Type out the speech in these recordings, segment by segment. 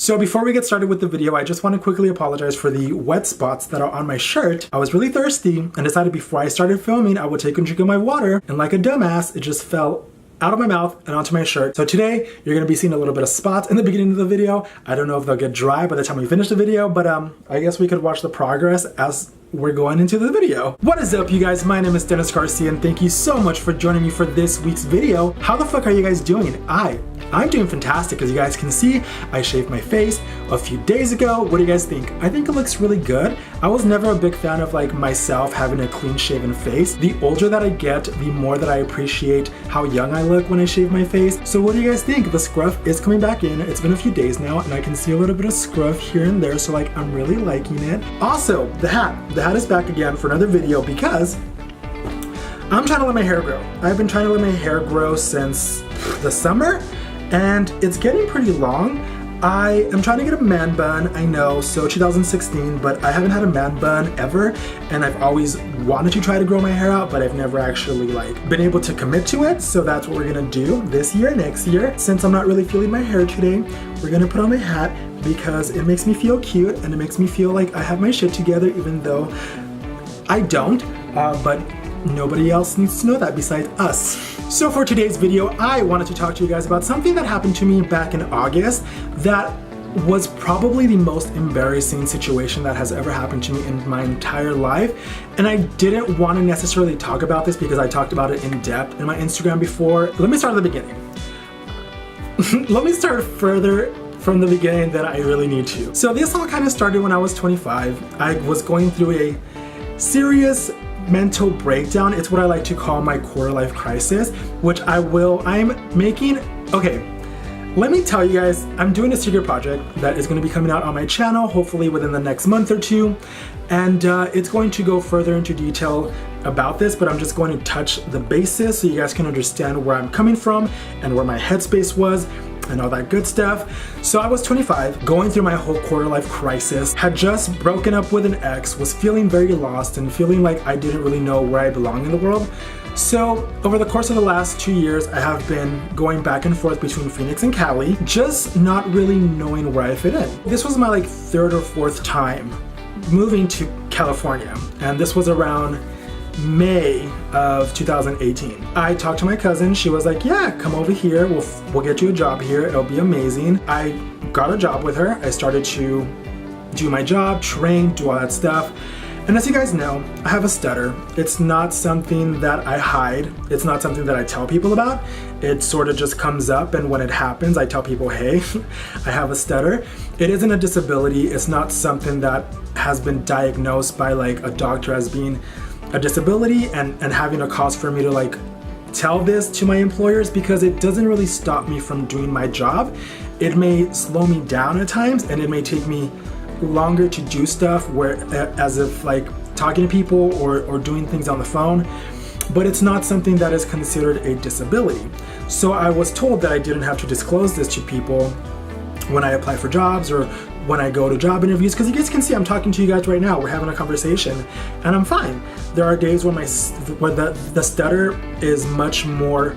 So before we get started with the video, I just want to quickly apologize for the wet spots that are on my shirt. I was really thirsty and decided before I started filming, I would take a drink of my water, and like a dumbass, it just fell out of my mouth and onto my shirt. So today, you're gonna be seeing a little bit of spots in the beginning of the video. I don't know if they'll get dry by the time we finish the video, but I guess we could watch the progress as we're going into the video. What is up, you guys? My name is Dennis Garcia, and thank you so much for joining me for this week's video. How the fuck are you guys doing? I'm doing fantastic. As you guys can see, I shaved my face a few days ago. What do you guys think? I think it looks really good. I was never a big fan of like myself having a clean shaven face. The older that I get, the more that I appreciate how young I look when I shave my face. So what do you guys think? The scruff is coming back in. It's been a few days now and I can see a little bit of scruff here and there, so like I'm really liking it. Also, the hat is back again for another video because I'm trying to let my hair grow. I've been trying to let my hair grow since the summer, and it's getting pretty long. I am trying to get a man bun, I know, so 2016, but I haven't had a man bun ever, and I've always wanted to try to grow my hair out, but I've never actually like been able to commit to it. So that's what we're gonna do this year, next year. Since I'm not really feeling my hair today, we're gonna put on my hat because it makes me feel cute and it makes me feel like I have my shit together, even though I don't, but nobody else needs to know that besides us. So for today's video, I wanted to talk to you guys about something that happened to me back in August that was probably the most embarrassing situation that has ever happened to me in my entire life. And I didn't want to necessarily talk about this because I talked about it in depth in my Instagram before. Let me start at the beginning. Let me start further from the beginning than I really need to. So this all kind of started when I was 25. I was going through a serious mental breakdown. It's what I like to call my quarter life crisis, which I'm making. Okay, let me tell you guys, I'm doing a secret project that is going to be coming out on my channel, hopefully within the next month or two. And it's going to go further into detail about this, but I'm just going to touch the basis so you guys can understand where I'm coming from and where my headspace was and all that good stuff. So I was 25, going through my whole quarter life crisis, had just broken up with an ex, was feeling very lost and feeling like I didn't really know where I belong in the world. So over the course of the last 2 years, I have been going back and forth between Phoenix and Cali, just not really knowing where I fit in. This was my like third or fourth time moving to California, and this was around May of 2018. I talked to my cousin. She was like, yeah, come over here. We'll get you a job here. It'll be amazing. I got a job with her. I started to do my job, train, do all that stuff. And as you guys know, I have a stutter. It's not something that I hide. It's not something that I tell people about. It sort of just comes up, and when it happens, I tell people, hey, I have a stutter. It isn't a disability. It's not something that has been diagnosed by like a doctor as being a disability and having a cause for me to like tell this to my employers, because it doesn't really stop me from doing my job. It may slow me down at times, and it may take me longer to do stuff where as if like talking to people or doing things on the phone, but it's not something that is considered a disability. So I was told that I didn't have to disclose this to people when I apply for jobs or when I go to job interviews, because you guys can see I'm talking to you guys right now. We're having a conversation and I'm fine. There are days when the stutter is much more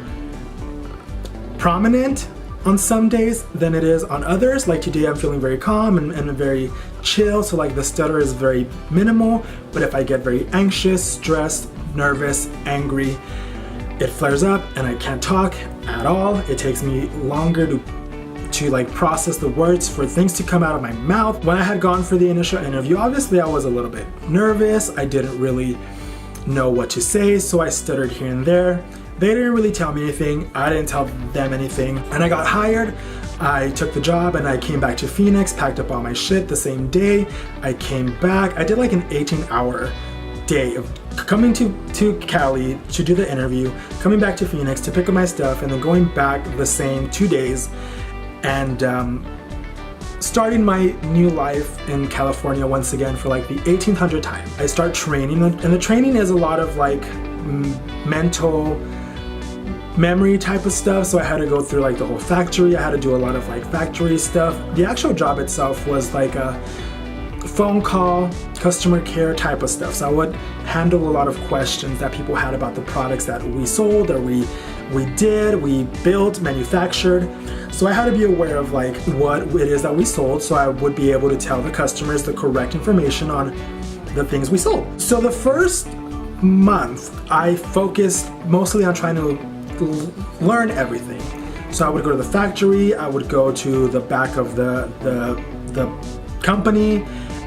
prominent on some days than it is on others. Like today I'm feeling very calm and very chill, so like the stutter is very minimal. But if I get very anxious, stressed, nervous, angry, it flares up and I can't talk at all. It takes me longer to like process the words for things to come out of my mouth. When I had gone for the initial interview, obviously I was a little bit nervous. I didn't really know what to say, so I stuttered here and there. They didn't really tell me anything. I didn't tell them anything. And I got hired. I took the job and I came back to Phoenix, packed up all my shit the same day. I came back. I did like an 18-hour day of coming to Cali to do the interview, coming back to Phoenix to pick up my stuff, and then going back the same 2 days and starting my new life in California once again for like the 1800th time. I start training, and the training is a lot of like mental memory type of stuff. So I had to go through like the whole factory. I had to do a lot of like factory stuff. The actual job itself was like a phone call, customer care type of stuff. So I would handle a lot of questions that people had about the products that we sold or we we did, we built, manufactured. So I had to be aware of like what it is that we sold, so I would be able to tell the customers the correct information on the things we sold. So the first month, I focused mostly on trying to learn everything. So I would go to the factory, I would go to the back of the company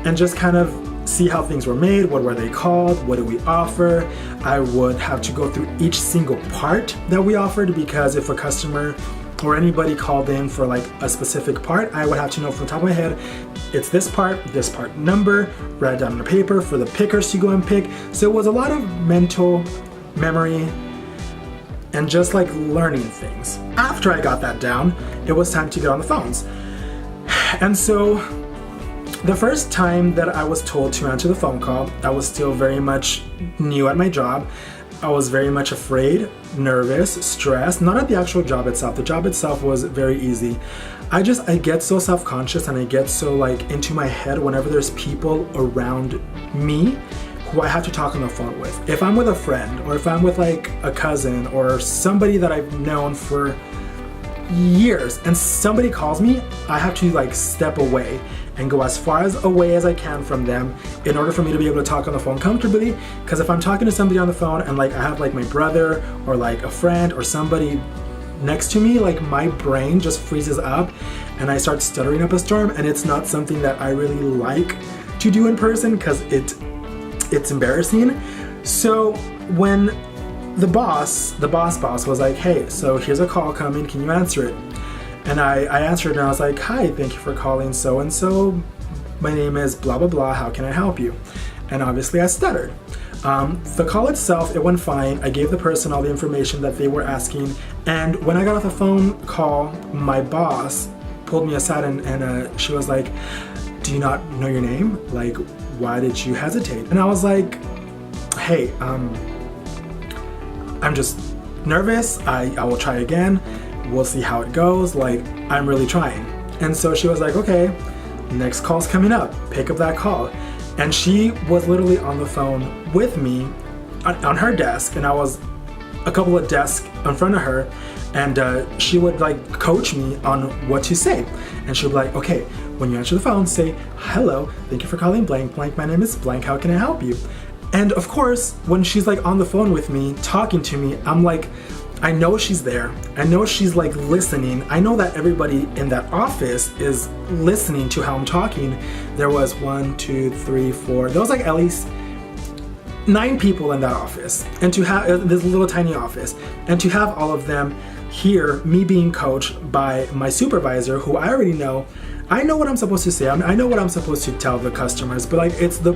and just kind of see how things were made, what were they called, what do we offer. I would have to go through each single part that we offered, because if a customer or anybody called in for like a specific part, I would have to know from the top of my head, it's this part number, write it down on the paper for the pickers to go and pick. So it was a lot of mental memory and just like learning things. After I got that down, it was time to get on the phones. And so the first time that I was told to answer the phone call, I was still very much new at my job. I was very much afraid, nervous, stressed, not at the actual job itself. The job itself was very easy. I get so self-conscious and I get so like into my head whenever there's people around me who I have to talk on the phone with. If I'm with a friend, or if I'm with like a cousin or somebody that I've known for years and somebody calls me, I have to like step away and go as far away as I can from them in order for me to be able to talk on the phone comfortably. Because if I'm talking to somebody on the phone and like I have like my brother or like a friend or somebody next to me, like my brain just freezes up and I start stuttering up a storm, and it's not something that I really like to do in person because it's embarrassing. So when the boss was like, hey, so here's a call coming, can you answer it? And I answered and I was like, hi, thank you for calling so-and-so. My name is blah, blah, blah, how can I help you? And obviously I stuttered. The call itself, it went fine. I gave the person all the information that they were asking. And when I got off the phone call, my boss pulled me aside and she was like, do you not know your name? Like, why did you hesitate? And I was like, hey, I'm just nervous. I will try again. We'll see how it goes. Like, I'm really trying. And so she was like, okay, next call's coming up. Pick up that call. And she was literally on the phone with me on her desk, and I was a couple of desks in front of her, and she would like coach me on what to say. And she would be like, okay, when you answer the phone, say, hello, thank you for calling blank, blank, my name is blank, how can I help you? And of course, when she's like on the phone with me, talking to me, I'm like, I know she's there. I know she's like listening. I know that everybody in that office is listening to how I'm talking. There was 1, 2, 3, 4, there was like at least 9 people in that office, and to have this little tiny office, and to have all of them hear me being coached by my supervisor, who I already know. I know what I'm supposed to say. I know what I'm supposed to tell the customers, but like it's the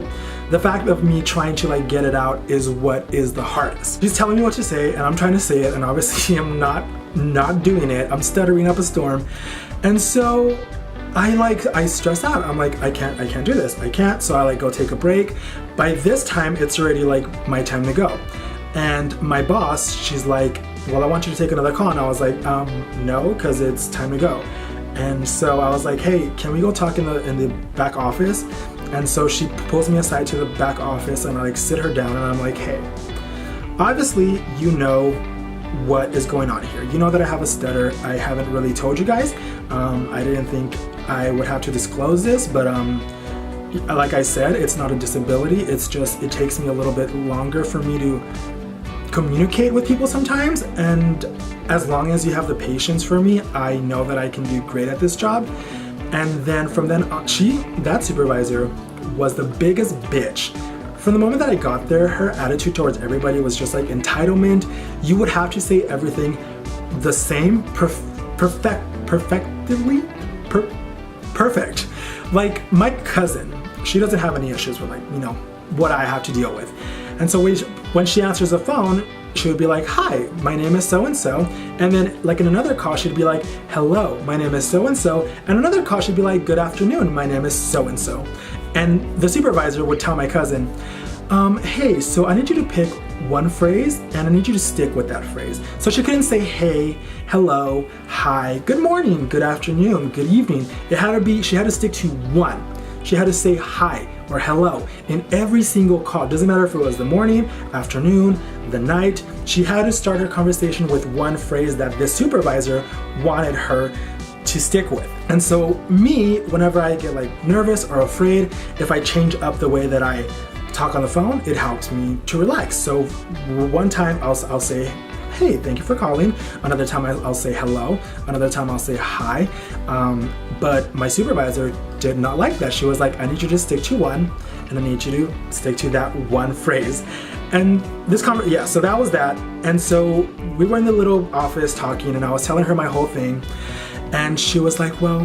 fact of me trying to like get it out is what is the hardest. She's telling me what to say and I'm trying to say it, and obviously I'm not doing it. I'm stuttering up a storm. And so I stress out. I'm like, I can't do this. I can't. So I like go take a break. By this time it's already like my time to go. And my boss, she's like, well, I want you to take another call. And I was like, no, because it's time to go. And so I was like, hey, can we go talk in the back office? And so she pulls me aside to the back office, and I like sit her down and I'm like, hey, obviously you know what is going on here. You know that I have a stutter. I haven't really told you guys. I didn't think I would have to disclose this, but like I said, it's not a disability. It's just, it takes me a little bit longer for me to communicate with people sometimes, and as long as you have the patience for me, I know that I can do great at this job. And then from then on, that supervisor was the biggest bitch. From the moment that I got there, her attitude towards everybody was just like entitlement. You would have to say everything the same, perfect. Like my cousin, she doesn't have any issues with like, you know, what I have to deal with. And so when she answers the phone, she would be like, hi, my name is so-and-so. And then like in another call, she'd be like, hello, my name is so-and-so. And another call, she'd be like, good afternoon, my name is so-and-so. And the supervisor would tell my cousin, hey, so I need you to pick one phrase and I need you to stick with that phrase. So she couldn't say, hey, hello, hi, good morning, good afternoon, good evening. She had to stick to one. She had to say hi or hello in every single call. Doesn't matter if it was the morning, afternoon, the night. She had to start her conversation with one phrase that this supervisor wanted her to stick with. And so me, whenever I get like nervous or afraid, if I change up the way that I talk on the phone, it helps me to relax. So one time I'll say, hey, thank you for calling. Another time I'll say hello. Another time I'll say hi. But my supervisor did not like that. She was like, I need you to stick to one, and I need you to stick to that one phrase. And this so that was that. And so we were in the little office talking, and I was telling her my whole thing. And she was like, well,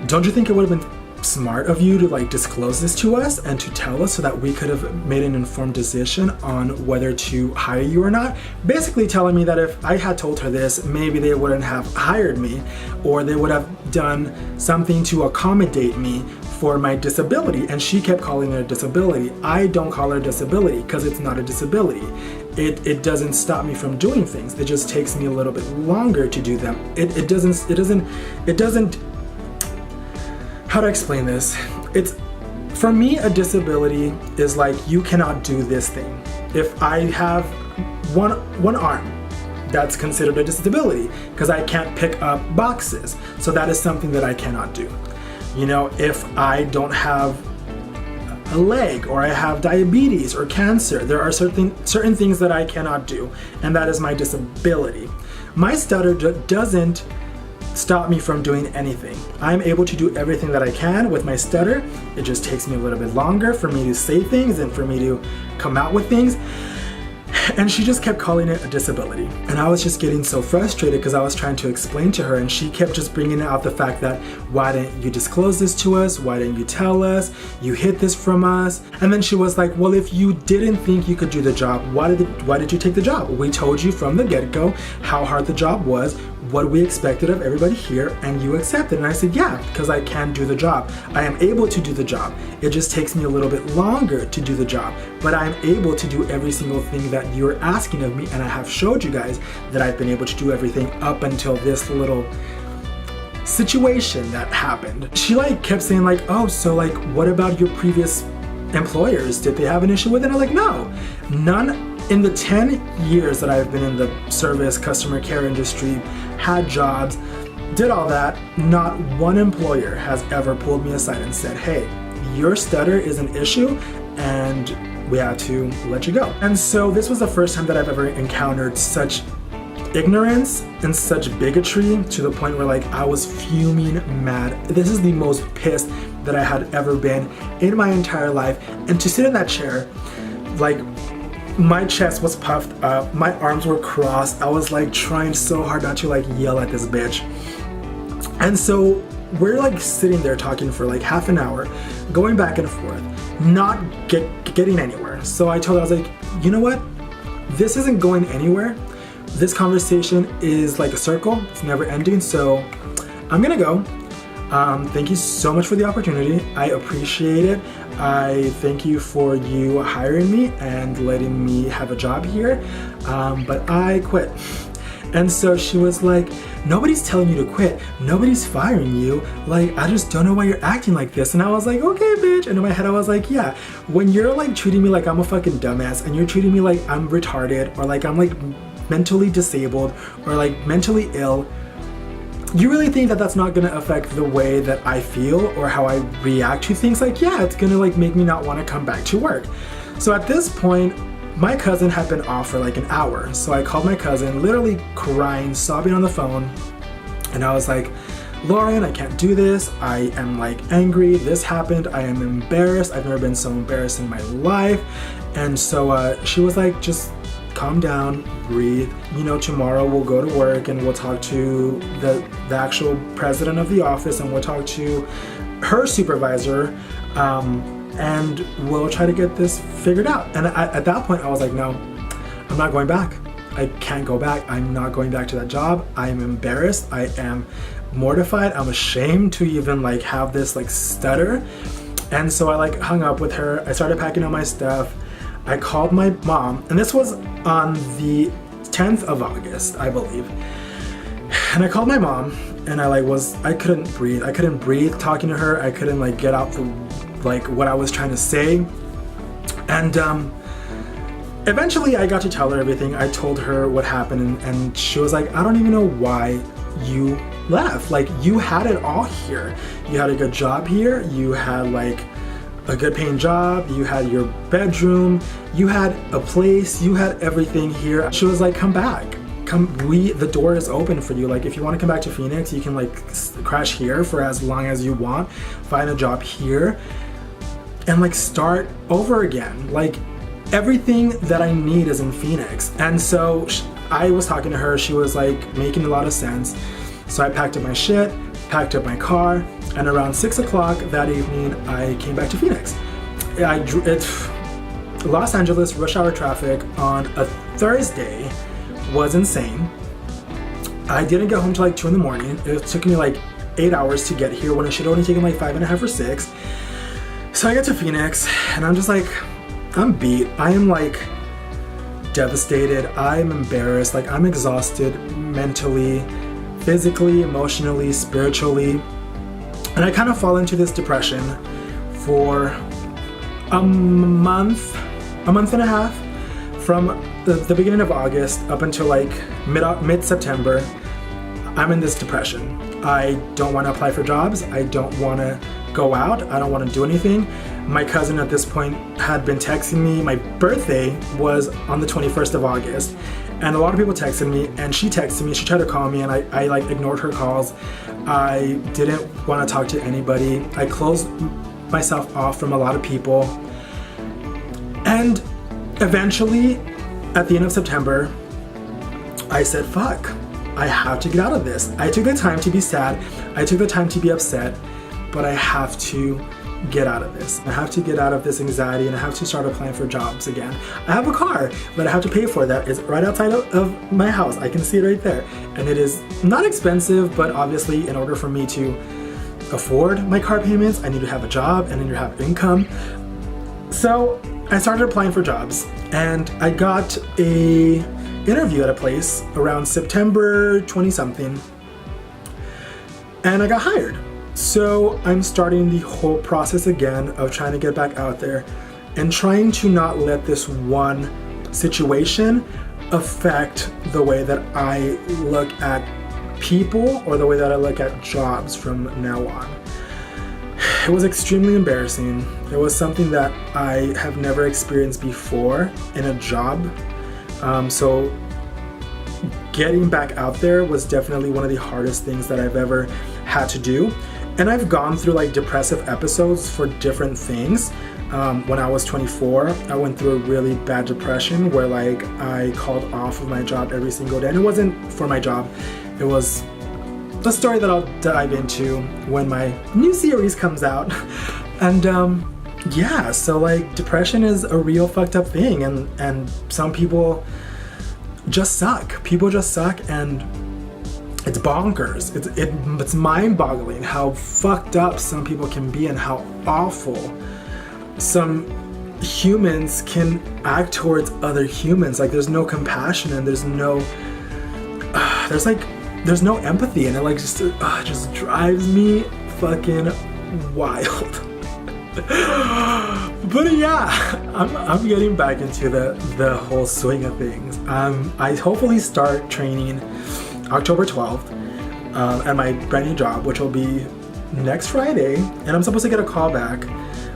don't you think it would have been smart of you to like disclose this to us and to tell us so that we could have made an informed decision on whether to hire you or not? Basically telling me that if I had told her this, maybe they wouldn't have hired me, or they would have done something to accommodate me for my disability. And she kept calling it a disability. I don't call it a disability because it's not a disability. It doesn't stop me from doing things. It just takes me a little bit longer to do them. It doesn't, how to explain this? It's, for me, a disability is like, you cannot do this thing. If I have one arm, that's considered a disability because I can't pick up boxes. So that is something that I cannot do. You know, if I don't have a leg, or I have diabetes or cancer, there are certain things that I cannot do, and that is my disability. My stutter doesn't stop me from doing anything. I'm able to do everything that I can with my stutter. It just takes me a little bit longer for me to say things and for me to come out with things. And she just kept calling it a disability. And I was just getting so frustrated because I was trying to explain to her, and she kept just bringing out the fact that, why didn't you disclose this to us? Why didn't you tell us? You hid this from us. And then she was like, well, if you didn't think you could do the job, why did you take the job? We told you from the get-go how hard the job was, what we expected of everybody here, and you accepted. And I said, yeah, because I can do the job. I am able to do the job. It just takes me a little bit longer to do the job, but I'm able to do every single thing that you're asking of me, and I have showed you guys that I've been able to do everything up until this little situation that happened. She like kept saying like, oh, so like, what about your previous employers? Did they have an issue with it? And I'm like, no, none. In the 10 years that I've been in the service customer care industry, had jobs, did all that, not one employer has ever pulled me aside and said, hey, your stutter is an issue and we have to let you go. And so this was the first time that I've ever encountered such ignorance and such bigotry, to the point where like I was fuming mad. This is the most pissed that I had ever been in my entire life. And to sit in that chair, like, my chest was puffed up, my arms were crossed. I was like trying so hard not to like yell at this bitch. And so we're like sitting there talking for like half an hour, going back and forth, not getting anywhere. So I told her, I was like, you know what? This isn't going anywhere. This conversation is like a circle, it's never ending. So I'm gonna go. Thank you so much for the opportunity. I appreciate it. I thank you for you hiring me and letting me have a job here, but I quit. And so she was like, nobody's telling you to quit. Nobody's firing you. Like, I just don't know why you're acting like this. And I was like, okay, bitch. And in my head, I was like, yeah, when you're like treating me like I'm a fucking dumbass, and you're treating me like I'm retarded, or like I'm like mentally disabled, or like mentally ill, you really think that that's not gonna affect the way that I feel or how I react to things? Like, yeah, it's gonna like make me not wanna come back to work. So at this point, my cousin had been off for like an hour. So I called my cousin, literally crying, sobbing on the phone. And I was like, Lauren, I can't do this. I am like angry. This happened. I am embarrassed. I've never been so embarrassed in my life. And so she was like, just calm down, breathe. You know, tomorrow we'll go to work and we'll talk to the actual president of the office, and we'll talk to her supervisor, and we'll try to get this figured out. And at that point I was like, no, I'm not going back. I can't go back. I'm not going back to that job. I'm embarrassed. I am mortified. I'm ashamed to even like have this like stutter. And so I like hung up with her. I started packing up my stuff. I called my mom, and this was on the 10th of August, I believe. And I called my mom, and I couldn't breathe. I couldn't breathe talking to her. I couldn't like get out the, like what I was trying to say. And eventually I got to tell her everything. I told her what happened, and she was like, I don't even know why you left. Like, you had it all here. You had a good job here. You had like a good paying job. You had your bedroom. You had a place. You had everything here. She was like, come back. The door is open for you. Like, if you want to come back to Phoenix, you can like crash here for as long as you want, find a job here, and like start over again. Like, everything that I need is in Phoenix. And so I was talking to her. She was like making a lot of sense. So I packed up my shit, packed up my car, and around 6 o'clock that evening, I came back to Phoenix. Los Angeles rush hour traffic on a Thursday was insane. I didn't get home till like 2 in the morning. It took me like 8 hours to get here when it should have only taken like 5.5 or 6. So I get to Phoenix and I'm just like, I'm beat. I am like devastated. I'm embarrassed. Like, I'm exhausted mentally, physically, emotionally, spiritually. And I kind of fall into this depression for a month and a half, from the beginning of August up until like mid-September. I'm in this depression. I don't want to apply for jobs. I don't want to go out. I don't want to do anything. My cousin at this point had been texting me. My birthday was on the 21st of August, and a lot of people texted me, and she texted me. She tried to call me, and I like ignored her calls. I didn't want to talk to anybody. I closed myself off from a lot of people. And eventually, at the end of September, I said, fuck, I have to get out of this. I took the time to be sad. I took the time to be upset, but I have to get out of this. I have to get out of this anxiety, and I have to start applying for jobs again. I have a car, but I have to pay for that. It's right outside of my house. I can see it right there. And it is not expensive, but obviously in order for me to afford my car payments, I need to have a job and I need to have income. So I started applying for jobs, and I got a interview at a place around September 20 something, and I got hired. So I'm starting the whole process again of trying to get back out there and trying to not let this one situation affect the way that I look at people or the way that I look at jobs from now on. It was extremely embarrassing. It was something that I have never experienced before in a job. So getting back out there was definitely one of the hardest things that I've ever had to do. And I've gone through like depressive episodes for different things. When I was 24, I went through a really bad depression where like I called off of my job every single day. And it wasn't for my job. It was the story that I'll dive into when my new series comes out. And yeah, so like depression is a real fucked up thing, and some people just suck. People just suck, and it's bonkers. It's mind-boggling how fucked up some people can be and how awful some humans can act towards other humans. Like, there's no compassion, and there's no empathy, and it like just drives me fucking wild. But yeah, I'm getting back into the whole swing of things. I hopefully start training October 12th at my brand new job, which will be next Friday, and I'm supposed to get a call back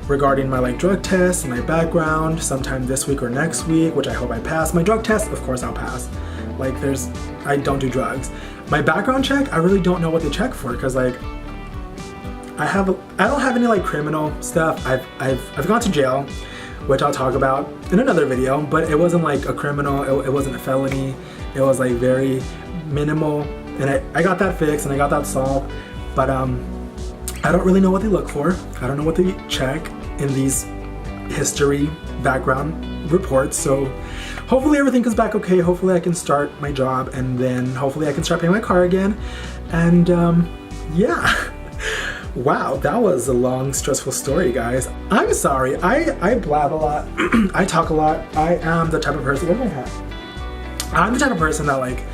regarding my like drug test and my background sometime this week or next week, which I hope I pass. My drug test, of course I'll pass. Like, I don't do drugs. My background check, I really don't know what they check for, because like I don't have any like criminal stuff. I've gone to jail, which I'll talk about in another video, but it wasn't like a criminal, it wasn't a felony. It was like very minimal, and I got that fixed and I got that solved. But I don't really know what they look for. I don't know what they check in these history background reports. So hopefully everything comes back okay. Hopefully I can start my job, and then hopefully I can start paying my car again. And yeah. Wow, that was a long, stressful story, guys. I'm sorry, I blab a lot. I talk a lot. I am the type of person, what do I have? I'm the type of person that like,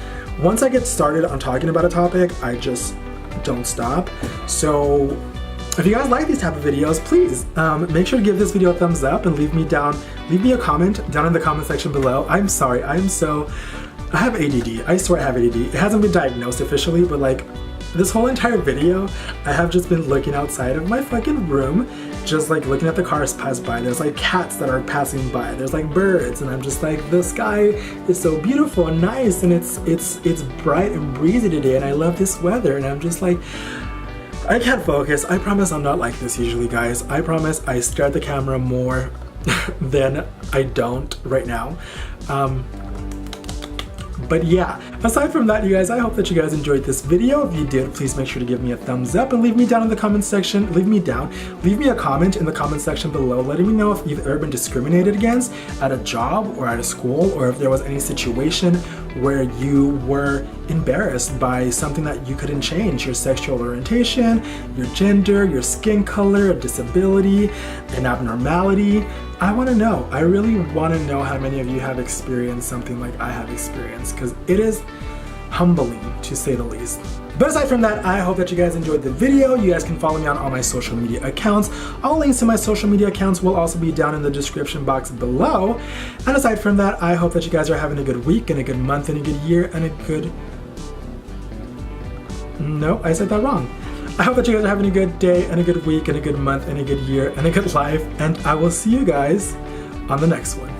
once I get started on talking about a topic, I just don't stop. So if you guys like these type of videos, please make sure to give this video a thumbs up and leave me a comment down in the comment section below. I'm sorry, I have ADD. I swear I have ADD. It hasn't been diagnosed officially, but like this whole entire video, I have just been looking outside of my fucking room, just like looking at the cars pass by. There's like cats that are passing by. There's like birds, and I'm just like, the sky is so beautiful and nice, and it's bright and breezy today, and I love this weather, and I'm just like, I can't focus. I promise I'm not like this usually, guys. I promise I stare at the camera more than I don't right now. But yeah, aside from that, you guys, I hope that you guys enjoyed this video. If you did, please make sure to give me a thumbs up and leave me down in the comment section. Leave me a comment in the comment section below, letting me know if you've ever been discriminated against at a job or at a school, or if there was any situation where you were embarrassed by something that you couldn't change, your sexual orientation, your gender, your skin color, a disability, an abnormality. I want to know. I really want to know how many of you have experienced something like I have experienced, because it is humbling, to say the least. But aside from that, I hope that you guys enjoyed the video. You guys can follow me on all my social media accounts. All links to my social media accounts will also be down in the description box below. And aside from that, I hope that you guys are having a good week and a good month and a good year and a good... No, I said that wrong. I hope that you guys are having a good day and a good week and a good month and a good year and a good life. And I will see you guys on the next one.